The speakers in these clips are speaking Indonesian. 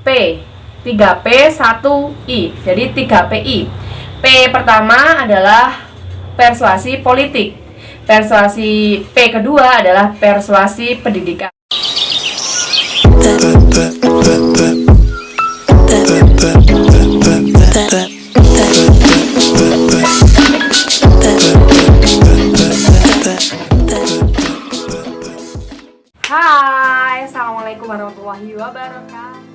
P, 3P, 1I. Jadi 3PI. P pertama adalah persuasi politik. Persuasi P kedua adalah persuasi pendidikan. Hai, assalamualaikum warahmatullahi wabarakatuh.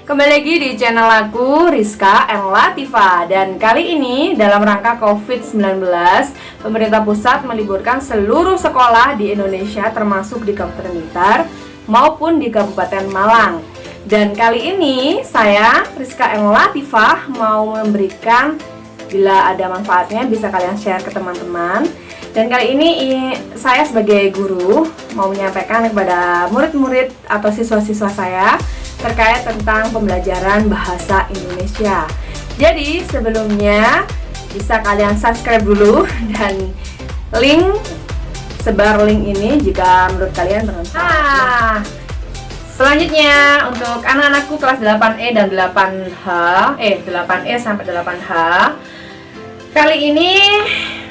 Kembali lagi di channel aku Rizka and Latifa. Dan kali ini dalam rangka COVID-19, pemerintah pusat meliburkan seluruh sekolah di Indonesia termasuk di Kabupaten Blitar maupun di Kabupaten Malang. Dan kali ini saya Rizka and Latifa mau memberikan, bila ada manfaatnya bisa kalian share ke teman-teman. Dan kali ini saya sebagai guru mau menyampaikan kepada murid-murid atau siswa-siswa saya terkait tentang pembelajaran bahasa Indonesia. Jadi sebelumnya bisa kalian subscribe dulu dan sebar link ini jika menurut kalian bermanfaat. Selanjutnya untuk anak-anakku kelas 8E dan 8E sampai 8H. Kali ini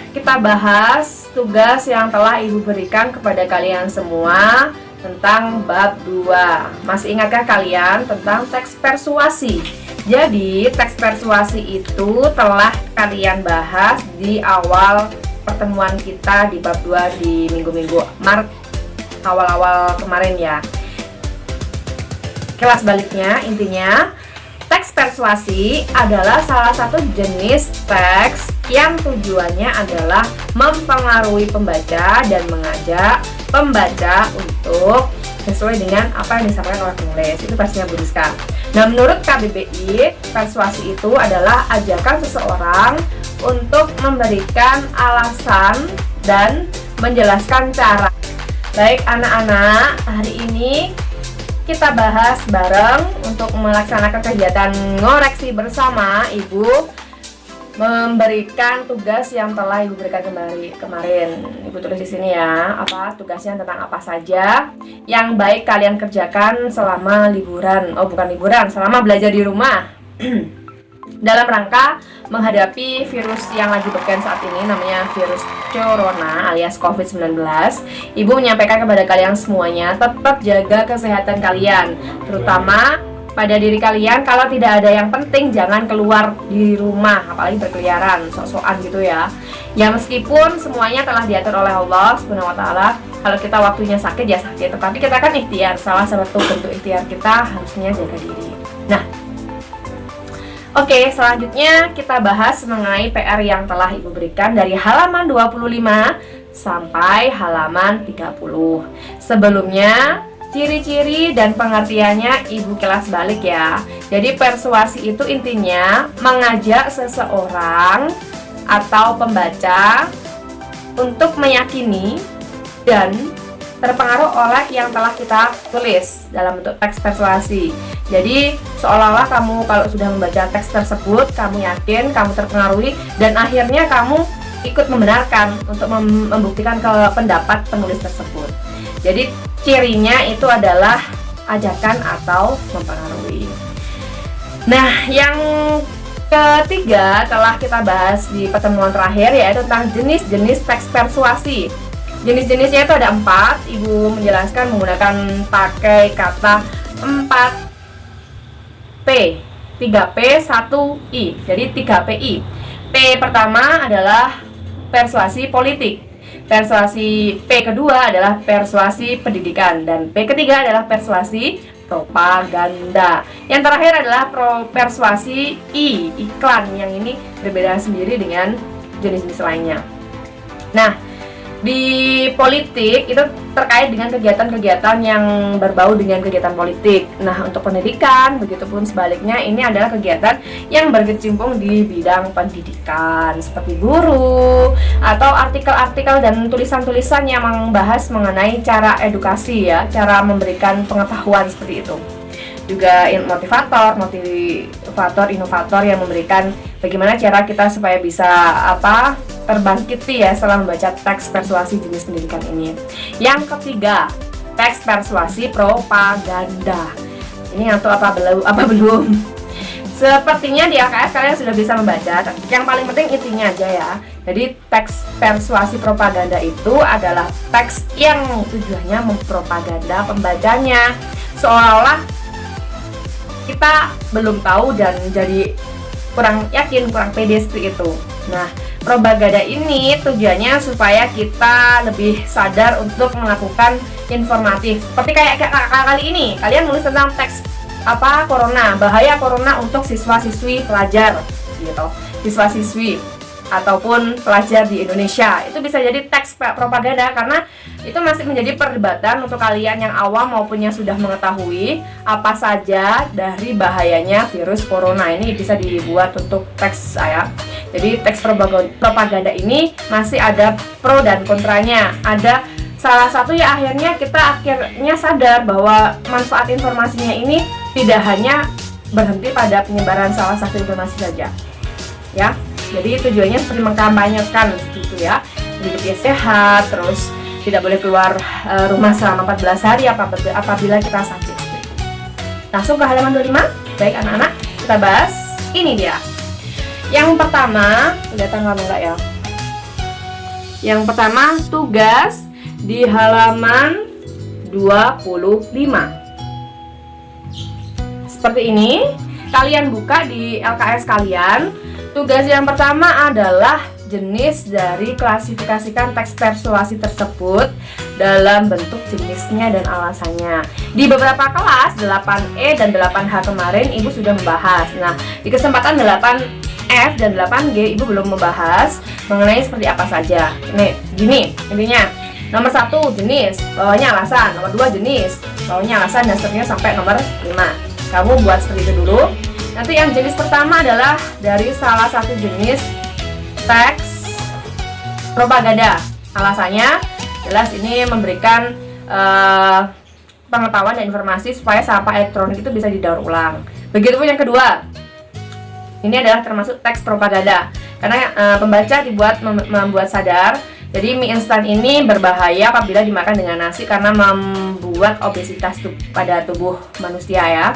kita bahas tugas yang telah Ibu berikan kepada kalian semua tentang bab 2. Masih ingatkah kalian tentang teks persuasi? Jadi, teks persuasi itu telah kalian bahas di awal pertemuan kita di bab 2 di minggu-minggu Maret awal-awal kemarin ya. Kelas baliknya, intinya teks persuasi adalah salah satu jenis teks yang tujuannya adalah mempengaruhi pembaca dan mengajak pembaca untuk sesuai dengan apa yang disampaikan oleh penulis. Itu pastinya Bu Rizka. Nah, menurut KBBI, persuasi itu adalah ajakan seseorang untuk memberikan alasan dan menjelaskan cara. Baik anak-anak, hari ini kita bahas bareng untuk melaksanakan kegiatan ngoreksi bersama. Ibu memberikan tugas yang telah Ibu berikan kemarin. Ibu tulis di sini ya, apa tugasnya, tentang apa saja yang baik kalian kerjakan selama liburan. Oh, bukan liburan, selama belajar di rumah. Dalam rangka menghadapi virus yang lagi beken saat ini, namanya virus corona alias COVID-19. Ibu menyampaikan kepada kalian semuanya, tetap jaga kesehatan kalian, terutama pada diri kalian. Kalau tidak ada yang penting, jangan keluar di rumah, apalagi berkeliaran, sok-sokan gitu ya. Ya meskipun semuanya telah diatur oleh Allah Subhanahu wa Ta'ala, kalau kita waktunya sakit ya sakit, tetapi kita kan ikhtiar. Salah satu bentuk ikhtiar kita harusnya jaga diri. Nah, oke, selanjutnya kita bahas mengenai PR yang telah Ibu berikan dari halaman 25 sampai halaman 30. Sebelumnya, ciri-ciri dan pengertiannya Ibu kelas balik ya. Jadi persuasi itu intinya mengajak seseorang atau pembaca untuk meyakini dan terpengaruh oleh yang telah kita tulis dalam bentuk teks persuasi. Jadi seolah-olah kamu kalau sudah membaca teks tersebut, kamu yakin, kamu terpengaruhi, dan akhirnya kamu ikut membenarkan untuk membuktikan ke pendapat penulis tersebut. Jadi cirinya itu adalah ajakan atau mempengaruhi. Nah, yang ketiga telah kita bahas di pertemuan terakhir, yaitu tentang jenis-jenis teks persuasi. Jenis-jenisnya itu ada 4. Ibu menjelaskan menggunakan pakai kata 4P, 3P, 1I. Jadi 3PI. P pertama adalah persuasi politik. Persuasi P kedua adalah persuasi pendidikan, dan P ketiga adalah persuasi propaganda. Yang terakhir adalah persuasi iklan, yang ini berbeda sendiri dengan jenis-jenis lainnya. Nah, di politik itu terkait dengan kegiatan-kegiatan yang berbau dengan kegiatan politik. Nah, untuk pendidikan, begitupun sebaliknya, ini adalah kegiatan yang berkecimpung di bidang pendidikan, seperti guru, atau artikel-artikel dan tulisan-tulisan yang membahas mengenai cara edukasi ya, cara memberikan pengetahuan seperti itu. Juga motivator, inovator yang memberikan bagaimana cara kita supaya bisa terbangkiti ya setelah membaca teks persuasi jenis pendidikan ini. Yang ketiga, teks persuasi propaganda. Ini ngantuk apa belum? Sepertinya di LKS kalian sudah bisa membaca. Yang paling penting intinya aja ya. Jadi teks persuasi propaganda itu adalah teks yang tujuannya mempropaganda pembacanya, seolah-olah kita belum tahu dan jadi kurang yakin, kurang pede seperti itu. Nah, propaganda ini tujuannya supaya kita lebih sadar untuk melakukan informatif. Seperti kayak kali ini, kalian nulis tentang teks corona, bahaya corona untuk siswa-siswi pelajar gitu. Siswa-siswi ataupun pelajar di Indonesia. Itu bisa jadi teks propaganda karena itu masih menjadi perdebatan untuk kalian yang awam maupun yang sudah mengetahui apa saja dari bahayanya virus corona. Ini bisa dibuat untuk teks saya. Jadi teks propaganda ini masih ada pro dan kontranya. Ada salah satu ya akhirnya kita sadar bahwa manfaat informasinya ini tidak hanya berhenti pada penyebaran salah satu informasi saja. Ya. Jadi tujuannya seperti mengkampanyekan gitu ya. Hidupnya sehat, terus tidak boleh keluar rumah selama 14 hari apabila kita sakit. Langsung ke halaman 25. Baik anak-anak, kita bahas. Ini dia. Yang pertama, kelihatan nggak enggak ya? Yang pertama, tugas di halaman 25. Seperti ini, kalian buka di LKS kalian. Tugas yang pertama adalah jenis dari klasifikasikan teks persuasi tersebut dalam bentuk jenisnya dan alasannya. Di beberapa kelas 8E dan 8H kemarin Ibu sudah membahas. Nah, di kesempatan 8F dan 8G Ibu belum membahas mengenai seperti apa saja. Nih, gini intinya. Nomor 1 jenis, bawahnya alasan. Nomor 2 jenis, bawahnya alasan dan seterusnya sampai nomor 5. Kamu buat seperti itu dulu. Nanti yang jenis pertama adalah dari salah satu jenis teks propaganda. Alasannya jelas ini memberikan pengetahuan dan informasi supaya sampah elektronik itu bisa didaur ulang. Begitupun yang kedua. Ini adalah termasuk teks propaganda. Karena pembaca membuat sadar. Jadi mie instan ini berbahaya apabila dimakan dengan nasi karena membuat obesitas pada tubuh manusia ya.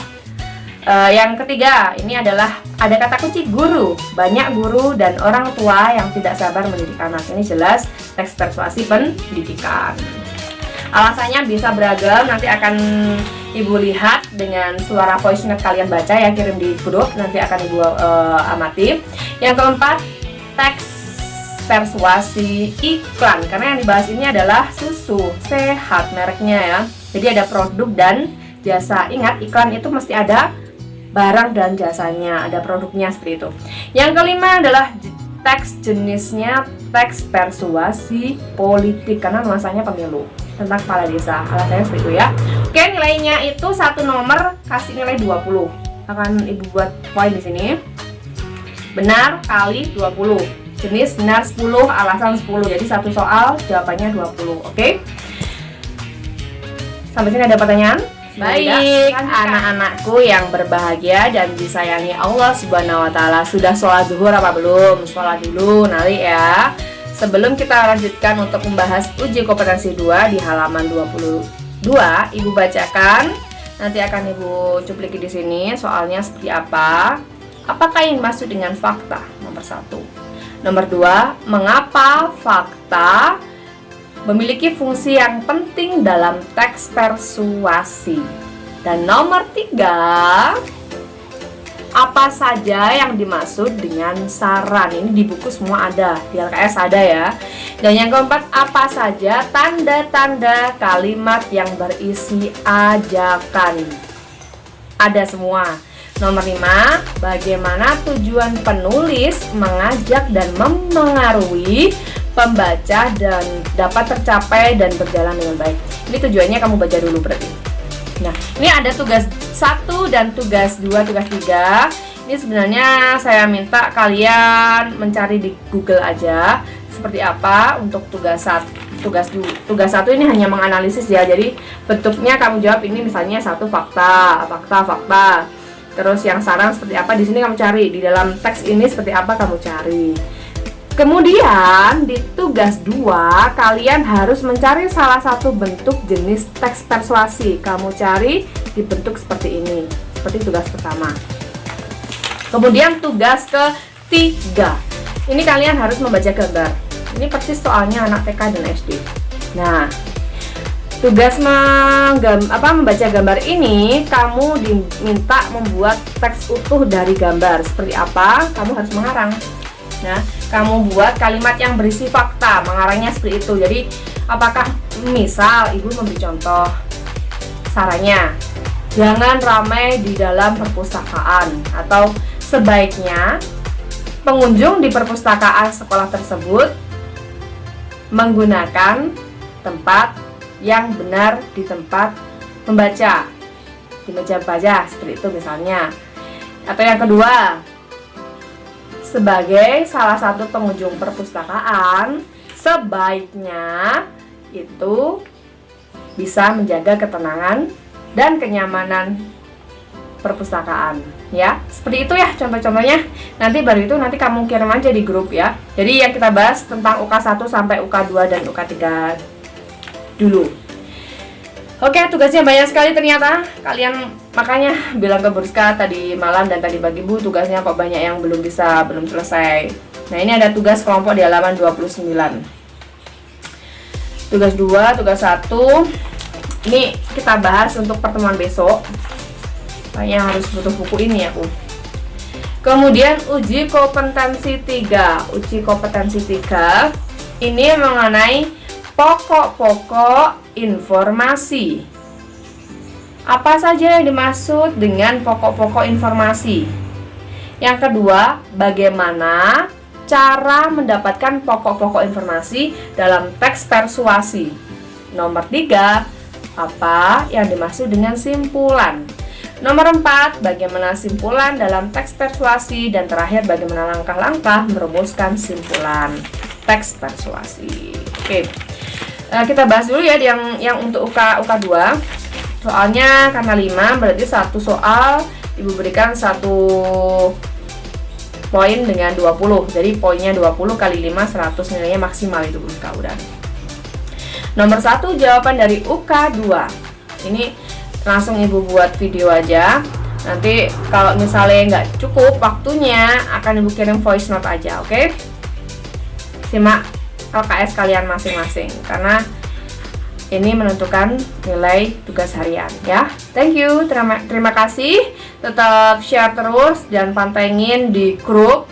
Yang ketiga, ini adalah ada kata kunci guru. Banyak guru dan orang tua yang tidak sabar mendidik anak. Ini jelas teks persuasi pendidikan. Alasannya bisa beragam, nanti akan Ibu lihat dengan suara voice note kalian baca ya, kirim di grup, nanti akan Ibu amati. Yang keempat, teks persuasi iklan, karena yang dibahas ini adalah susu sehat mereknya ya. Jadi ada produk dan jasa. Ingat, iklan itu mesti ada barang dan jasanya, ada produknya seperti itu. Yang kelima adalah teks jenisnya teks persuasi politik karena nuansanya pemilu tentang kepala desa. Alasannya seperti itu ya. Oke, nilainya itu satu nomor kasih nilai 20. Akan Ibu buat poin di sini. Benar kali 20. Jenis benar 10, alasan 10. Jadi satu soal jawabannya 20. Oke? Sampai sini ada pertanyaan? Baik, anak-anakku yang berbahagia dan disayangi Allah Subhanahu wa Ta'ala, sudah sholat zuhur apa belum? Sholat dulu nanti ya. Sebelum kita lanjutkan untuk membahas uji kompetensi 2 di halaman 22, Ibu bacakan. Nanti akan Ibu cupliki di sini soalnya seperti apa. Apakah yang dimaksud dengan fakta? Nomor 1. Nomor 2, mengapa fakta memiliki fungsi yang penting dalam teks persuasi. Dan nomor 3, apa saja yang dimaksud dengan saran. Ini di buku semua ada, di LKS ada ya. Dan yang keempat, apa saja tanda-tanda kalimat yang berisi ajakan. Ada semua. Nomor 5, bagaimana tujuan penulis mengajak dan mempengaruhi pembaca dan dapat tercapai dan berjalan dengan baik. Ini tujuannya kamu baca dulu berarti. Nah, ini ada tugas 1 dan tugas 2, tugas 3. Ini sebenarnya saya minta kalian mencari di Google aja seperti apa untuk tugas 1. Tugas 1 ini hanya menganalisis ya. Jadi bentuknya kamu jawab ini misalnya 1 fakta. Terus yang saran seperti apa di sini kamu cari, di dalam teks ini seperti apa kamu cari. Kemudian di tugas 2 kalian harus mencari salah satu bentuk jenis teks persuasi. Kamu cari di bentuk seperti ini, seperti tugas pertama. Kemudian tugas ketiga, ini kalian harus membaca gambar. Ini persis soalnya anak TK dan SD. Nah, tugas membaca gambar ini, kamu diminta membuat teks utuh dari gambar. Seperti apa? Kamu harus mengarang. Nah, kamu buat kalimat yang berisi fakta, mengarangnya seperti itu. Jadi, apakah misal ibu memberi contoh, sarannya jangan ramai di dalam perpustakaan, atau sebaiknya pengunjung di perpustakaan sekolah tersebut menggunakan tempat yang benar di tempat membaca, di meja baca, seperti itu misalnya. Atau yang kedua, sebagai salah satu pengunjung perpustakaan, sebaiknya itu bisa menjaga ketenangan dan kenyamanan perpustakaan, ya. Seperti itu ya contoh-contohnya. Nanti baru itu nanti kamu kirim aja di grup ya. Jadi yang kita bahas tentang UK 1 sampai UK 2 dan UK 3 dulu. Oke, tugasnya banyak sekali ternyata. Kalian makanya bilang ke Burska tadi malam dan tadi pagi, Bu, tugasnya kok banyak yang belum selesai. Nah, ini ada tugas kelompok di halaman 29. Tugas 2, tugas 1. Ini kita bahas untuk pertemuan besok. Kayaknya harus butuh buku ini ya, Bu. Kemudian uji kompetensi 3. Uji kompetensi 3 ini mengenai pokok-pokok informasi. Apa saja yang dimaksud dengan pokok-pokok informasi? Yang kedua, bagaimana cara mendapatkan pokok-pokok informasi dalam teks persuasi? Nomor 3, apa yang dimaksud dengan simpulan? Nomor 4, bagaimana simpulan dalam teks persuasi? Dan terakhir, bagaimana langkah-langkah merumuskan simpulan teks persuasi. Oke, kita bahas dulu ya yang untuk UK 2. Soalnya karena 5, berarti satu soal Ibu berikan 1 poin dengan 20. Jadi poinnya 20 kali 5, 100 nilainya maksimal itu, Bu. Udah. Nomor 1, jawaban dari UK 2. Ini langsung Ibu buat video aja. Nanti kalau misalnya nggak cukup waktunya, akan Ibu kirim voice note aja, oke? Simak LKS kalian masing-masing, karena ini menentukan nilai tugas harian ya. Thank you, terima kasih. Tetap share terus dan pantengin di grup.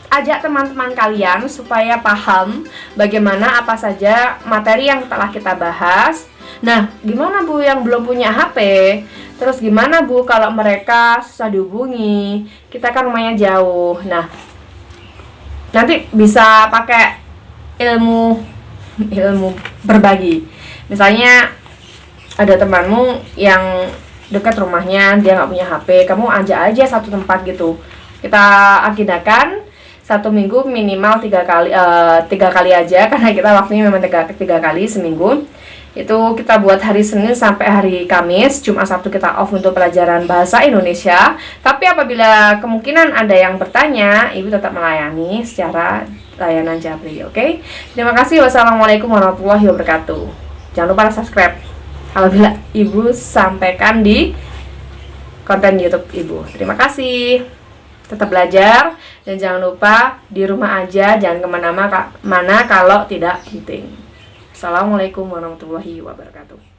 Ajak teman-teman kalian supaya paham bagaimana apa saja materi yang telah kita bahas. Nah, gimana Bu yang belum punya HP? Terus gimana Bu kalau mereka susah dihubungi? Kita kan rumahnya jauh. Nah, nanti bisa pakai ilmu berbagi. Misalnya ada temanmu yang dekat rumahnya, dia nggak punya HP, kamu ajak aja satu tempat gitu. Kita agendakan 1 minggu minimal 3 kali aja, karena kita waktunya memang 3 kali seminggu. Itu kita buat hari Senin sampai hari Kamis. Jumat Sabtu kita off untuk pelajaran bahasa Indonesia. Tapi apabila kemungkinan ada yang bertanya, Ibu tetap melayani secara layanan Japri, oke? Terima kasih. Wassalamualaikum warahmatullahi wabarakatuh. Jangan lupa subscribe apabila Ibu sampaikan di konten YouTube Ibu. Terima kasih. Tetap belajar dan jangan lupa di rumah aja, jangan kemana-mana kalau tidak penting. Assalamualaikum warahmatullahi wabarakatuh.